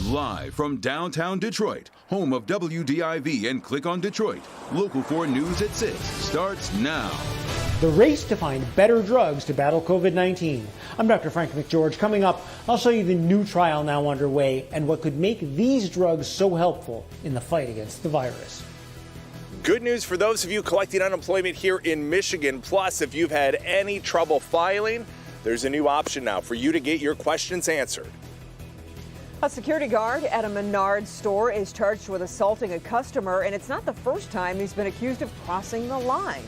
Live from downtown Detroit, home of WDIV and Click on Detroit, Local 4 News at 6 starts now. The race to find better drugs to battle COVID-19. I'm Dr. Frank McGeorge. Coming up, I'll show you the new trial now underway and what could make these drugs so helpful in the fight against the virus. Good news for those of you collecting unemployment here in Michigan. Plus, if you've had any trouble filing, there's a new option now for you to get your questions answered. A security guard at a Menards store is charged with assaulting a customer, and it's not the first time he's been accused of crossing the line.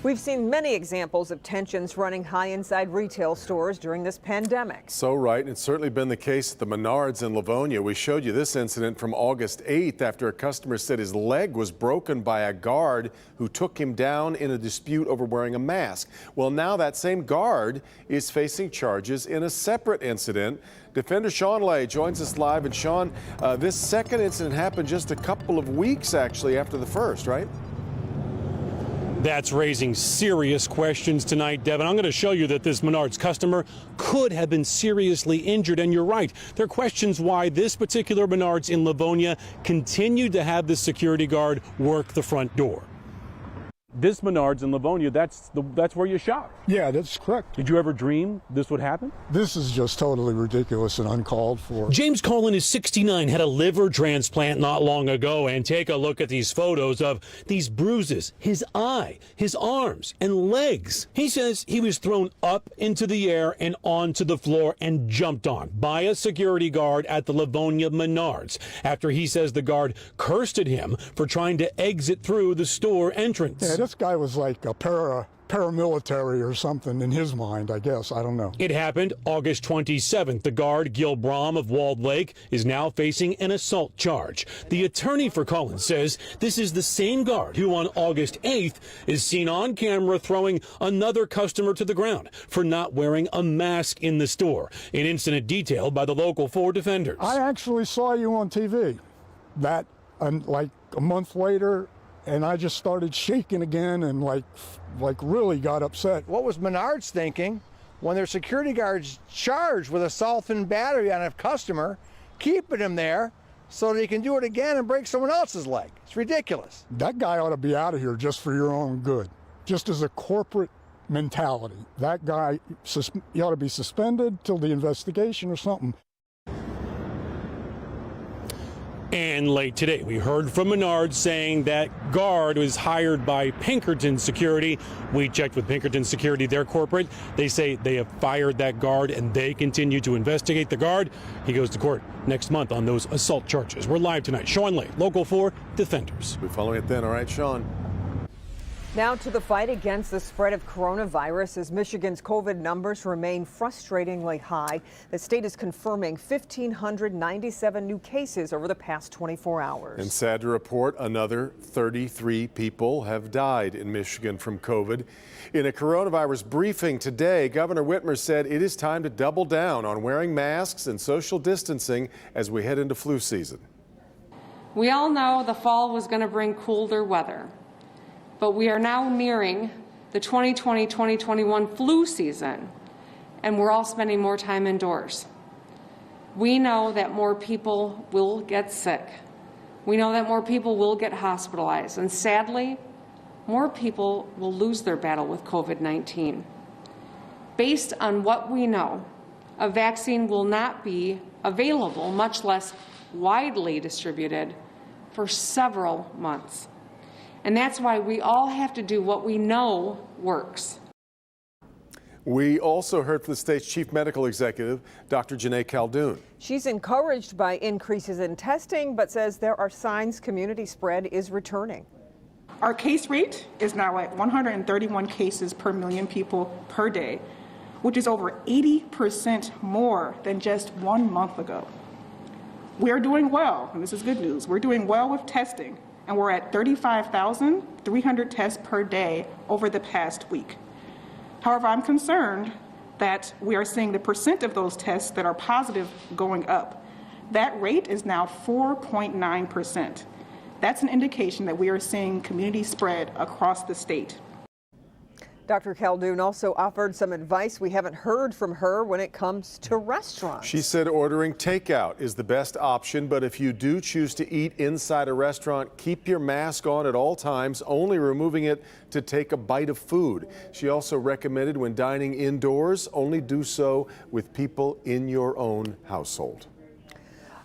We've seen many examples of tensions running high inside retail stores during this pandemic. So right, and it's certainly been the case at the Menards in Livonia. We showed you this incident from August 8th after a customer said his leg was broken by a guard who took him down in a dispute over wearing a mask. Well, now that same guard is facing charges in a separate incident. Defender Sean Lay joins us live. And Sean, this second incident happened just a couple of weeks actually after the first, right? That's raising serious questions tonight, Devin. I'm going to show you that this Menards customer could have been seriously injured. And you're right. There are questions why this particular Menards in Livonia continued to have the security guard work the front door. This Menards in Livonia, that's where you shop. Yeah, that's correct. Did you ever dream this would happen? This is just totally ridiculous and uncalled for. James Collin is 69, had a liver transplant not long ago, and take a look at these photos of these bruises, his eye, his arms, and legs. He says he was thrown up into the air and onto the floor and jumped on by a security guard at the Livonia Menards after he says the guard cursed at him for trying to exit through the store entrance. Yeah, this guy was like a paramilitary or something in his mind, I guess. I don't know. It happened August 27th. The guard, Gil Brom of Walled Lake, is now facing an assault charge. The attorney for Collins says this is the same guard who on August 8th is seen on camera throwing another customer to the ground for not wearing a mask in the store. An incident detailed by the Local 4 defenders. I actually saw you on TV that like a month later, and I just started shaking again and like really got upset. What was Menards thinking when their security guards charged with assault and battery on a customer, keeping him there so that he can do it again and break someone else's leg? It's ridiculous. That guy ought to be out of here just for your own good, just as a corporate mentality. That guy, he ought to be suspended till the investigation or something. And late today, we heard from Menards saying that guard was hired by Pinkerton Security. We checked with Pinkerton Security, their corporate. They say they have fired that guard and they continue to investigate the guard. He goes to court next month on those assault charges. We're live tonight. Sean Lay, Local 4 Defenders. We're following it then. All right, Sean. Now to the fight against the spread of coronavirus as Michigan's COVID numbers remain frustratingly high. The state is confirming 1,597 new cases over the past 24 hours. And sad to report, another 33 people have died in Michigan from COVID. In a coronavirus briefing today, Governor Whitmer said it is time to double down on wearing masks and social distancing as we head into flu season. We all know the fall was going to bring colder weather. But we are now nearing the 2020-2021 flu season, and we're all spending more time indoors. We know that more people will get sick. We know that more people will get hospitalized, and sadly, more people will lose their battle with COVID-19. Based on what we know, a vaccine will not be available, much less widely distributed, for several months. And that's why we all have to do what we know works. We also heard from the state's chief medical executive, Dr. Janae Caldoun. She's encouraged by increases in testing, but says there are signs community spread is returning. Our case rate is now at 131 cases per million people per day, which is over 80% more than just 1 month ago. We are doing well, and this is good news. We're doing well with testing, and we're at 35,300 tests per day over the past week. However, I'm concerned that we are seeing the percent of those tests that are positive going up. That rate is now 4.9%. That's an indication that we are seeing community spread across the state. Dr. Khaldun also offered some advice we haven't heard from her when it comes to restaurants. She said ordering takeout is the best option, but if you do choose to eat inside a restaurant, keep your mask on at all times, only removing it to take a bite of food. She also recommended when dining indoors, only do so with people in your own household.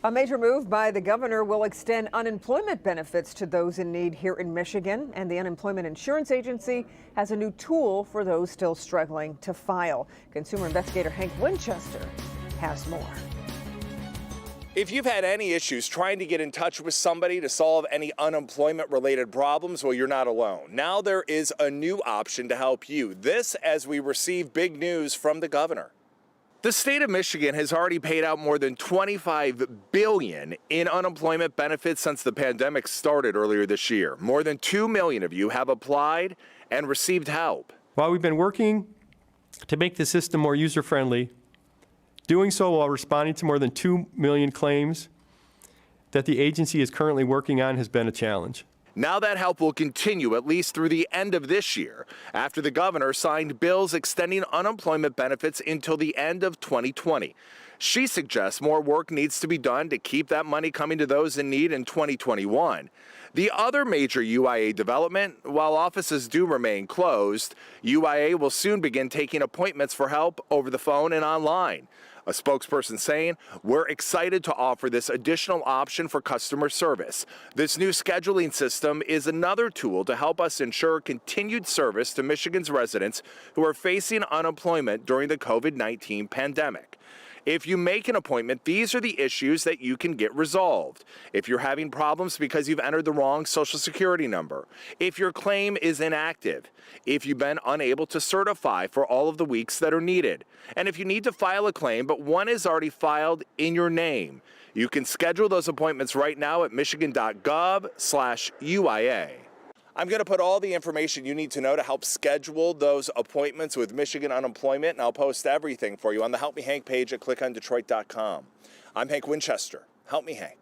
A major move by the governor will extend unemployment benefits to those in need here in Michigan, and the Unemployment Insurance Agency has a new tool for those still struggling to file. Consumer investigator Hank Winchester has more. If you've had any issues trying to get in touch with somebody to solve any unemployment-related problems, well, you're not alone. Now there is a new option to help you. This as we receive big news from the governor. The state of Michigan has already paid out more than $25 billion in unemployment benefits since the pandemic started earlier this year. More than 2 million of you have applied and received help. While we've been working to make the system more user-friendly, doing so while responding to more than 2 million claims that the agency is currently working on has been a challenge. Now that help will continue at least through the end of this year, after the governor signed bills extending unemployment benefits until the end of 2020. She suggests more work needs to be done to keep that money coming to those in need in 2021. The other major UIA development, while offices do remain closed, UIA will soon begin taking appointments for help over the phone and online. A spokesperson saying, "We're excited to offer this additional option for customer service. This new scheduling system is another tool to help us ensure continued service to Michigan's residents who are facing unemployment during the COVID-19 pandemic." If you make an appointment, these are the issues that you can get resolved. If you're having problems because you've entered the wrong Social Security number, if your claim is inactive, if you've been unable to certify for all of the weeks that are needed, and if you need to file a claim but one is already filed in your name, you can schedule those appointments right now at michigan.gov/UIA. I'm going to put all the information you need to know to help schedule those appointments with Michigan Unemployment, and I'll post everything for you on the Help Me Hank page at clickondetroit.com. I'm Hank Winchester. Help Me Hank.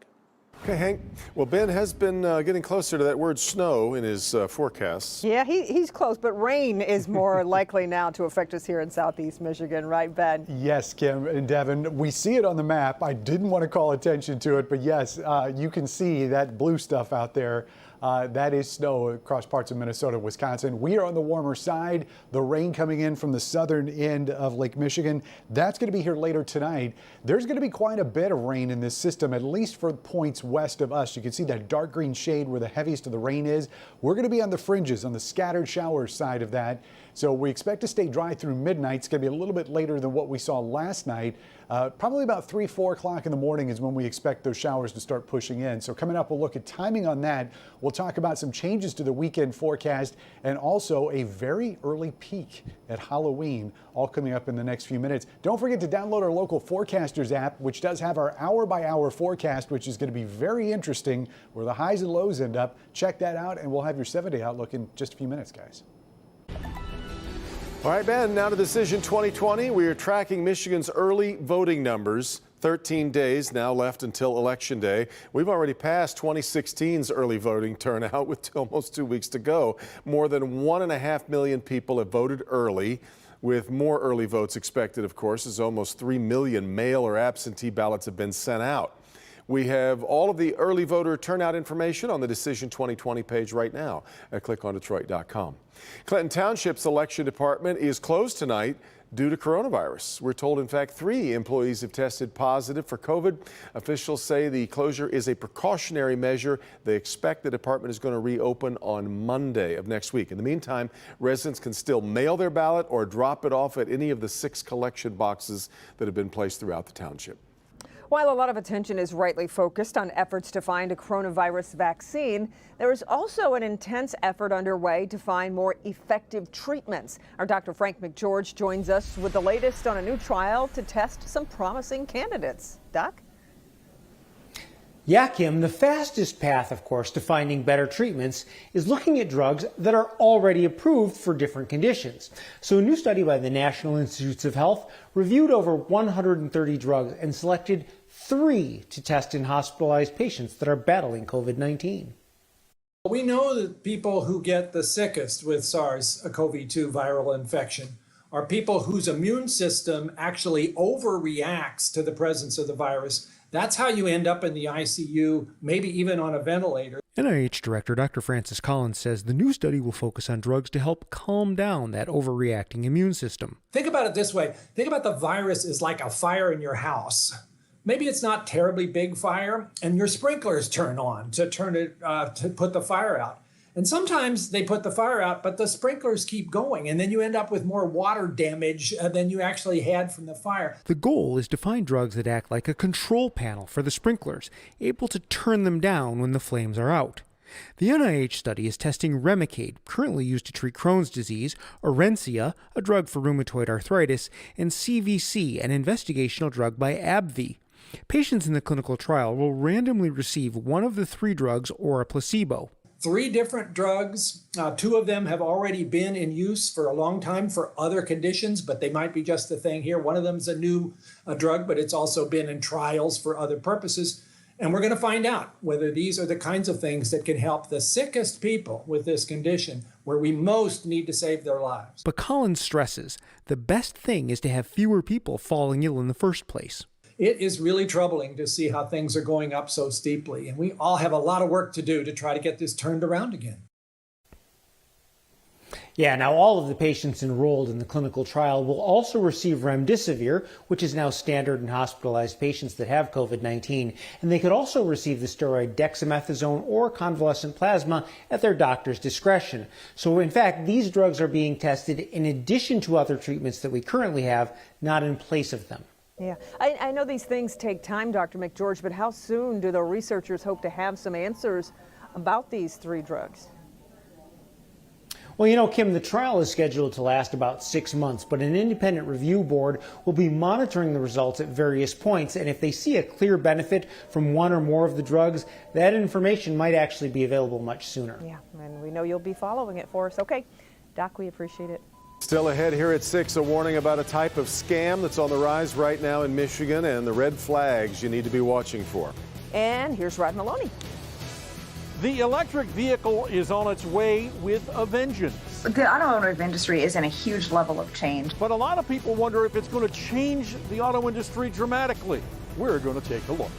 Okay, Hank. Well, Ben has been getting closer to that word snow in his forecasts. Yeah, he's close, but rain is more likely now to affect us here in southeast Michigan, right, Ben? Yes, Kim and Devin, we see it on the map. I didn't want to call attention to it, but yes, you can see that blue stuff out there. That is snow across parts of Minnesota, Wisconsin. We are on the warmer side. The rain coming in from the southern end of Lake Michigan, that's going to be here later tonight. There's going to be quite a bit of rain in this system, at least for points west of us. You can see that dark green shade where the heaviest of the rain is. We're going to be on the fringes, on the scattered shower side of that. So we expect to stay dry through midnight. It's going to be a little bit later than what we saw last night. Probably about 3, 4 o'clock in the morning is when we expect those showers to start pushing in. So coming up, we'll look at timing on that. We'll talk about some changes to the weekend forecast and also a very early peak at Halloween, all coming up in the next few minutes. Don't forget to download our local forecasters app, which does have our hour-by-hour forecast, which is going to be very interesting, where the highs and lows end up. Check that out, and we'll have your 7-day outlook in just a few minutes, guys. All right, Ben, now to Decision 2020. We are tracking Michigan's early voting numbers. 13 days now left until Election Day. We've already passed 2016's early voting turnout with almost 2 weeks to go. More than 1.5 million people have voted early, with more early votes expected, of course, as almost 3 million mail or absentee ballots have been sent out. We have all of the early voter turnout information on the Decision 2020 page right now at clickondetroit.com. Clinton Township's election department is closed tonight due to coronavirus. We're told, in fact, 3 employees have tested positive for COVID. Officials say the closure is a precautionary measure. They expect the department is going to reopen on Monday of next week. In the meantime, residents can still mail their ballot or drop it off at any of the 6 collection boxes that have been placed throughout the township. While a lot of attention is rightly focused on efforts to find a coronavirus vaccine, there is also an intense effort underway to find more effective treatments. Our Dr. Frank McGeorge joins us with the latest on a new trial to test some promising candidates. Doc? Yeah, Kim, the fastest path, of course, to finding better treatments is looking at drugs that are already approved for different conditions. So a new study by the National Institutes of Health reviewed over 130 drugs and selected 3 to test in hospitalized patients that are battling COVID-19. we know that people who get the sickest with SARS-CoV-2 viral infection are people whose immune system actually overreacts to the presence of the virus. That's how you end up in the ICU, maybe even on a ventilator. NIH Director Dr. Francis Collins says the new study will focus on drugs to help calm down that overreacting immune system. Think about it this way. Think about the virus as like a fire in your house. Maybe it's not terribly big fire, and your sprinklers turn on to put the fire out. And sometimes they put the fire out, but the sprinklers keep going, and then you end up with more water damage than you actually had from the fire. The goal is to find drugs that act like a control panel for the sprinklers, able to turn them down when the flames are out. The NIH study is testing Remicade, currently used to treat Crohn's disease, Orencia, a drug for rheumatoid arthritis, and CVC, an investigational drug by AbbVie. Patients in the clinical trial will randomly receive one of the 3 drugs or a placebo. 3 different drugs. 2 of them have already been in use for a long time for other conditions, but they might be just the thing here. One of them is a new drug, but it's also been in trials for other purposes. And we're going to find out whether these are the kinds of things that can help the sickest people with this condition, where we most need to save their lives. But Collins stresses the best thing is to have fewer people falling ill in the first place. It is really troubling to see how things are going up so steeply, and we all have a lot of work to do to try to get this turned around again. Yeah, now all of the patients enrolled in the clinical trial will also receive remdesivir, which is now standard in hospitalized patients that have COVID-19, and they could also receive the steroid dexamethasone or convalescent plasma at their doctor's discretion. So in fact, these drugs are being tested in addition to other treatments that we currently have, not in place of them. Yeah, I know these things take time, Dr. McGeorge, but how soon do the researchers hope to have some answers about these 3 drugs? Well, you know, Kim, the trial is scheduled to last about 6 months, but an independent review board will be monitoring the results at various points, and if they see a clear benefit from one or more of the drugs, that information might actually be available much sooner. Yeah, and we know you'll be following it for us. Okay, Doc, we appreciate it. Still ahead here at 6, a warning about a type of scam that's on the rise right now in Michigan and the red flags you need to be watching for. And here's Rod Maloney. The electric vehicle is on its way with a vengeance. The automotive industry is in a huge level of change. But a lot of people wonder if it's going to change the auto industry dramatically. We're going to take a look.